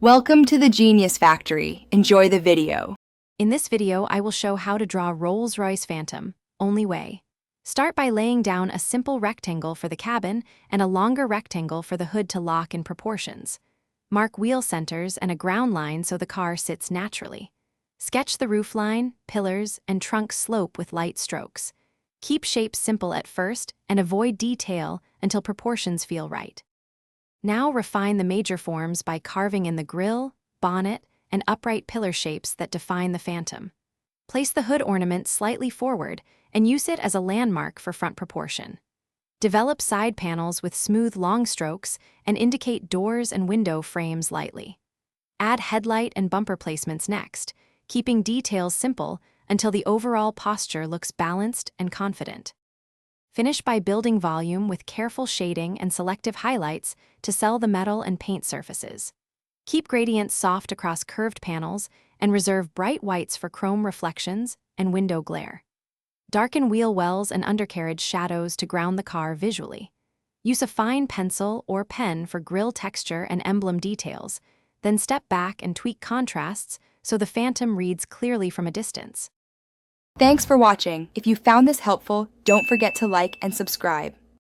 Welcome to the Genius Factory. Enjoy the video. In this video, I will show how to draw Rolls-Royce Phantom, only way. Start by laying down a simple rectangle for the cabin and a longer rectangle for the hood to lock in proportions. Mark wheel centers and a ground line so the car sits naturally. Sketch the roof line, pillars, and trunk slope with light strokes. Keep shapes simple at first and avoid detail until proportions feel right. Now refine the major forms by carving in the grille, bonnet, and upright pillar shapes that define the Phantom. Place the hood ornament slightly forward and use it as a landmark for front proportion. Develop side panels with smooth long strokes and indicate doors and window frames lightly. Add headlight and bumper placements next, keeping details simple until the overall posture looks balanced and confident. Finish by building volume with careful shading and selective highlights to sell the metal and paint surfaces. Keep gradients soft across curved panels and reserve bright whites for chrome reflections and window glare. Darken wheel wells and undercarriage shadows to ground the car visually. Use a fine pencil or pen for grille texture and emblem details, then step back and tweak contrasts so the Phantom reads clearly from a distance. Thanks for watching. If you found this helpful, don't forget to like and subscribe.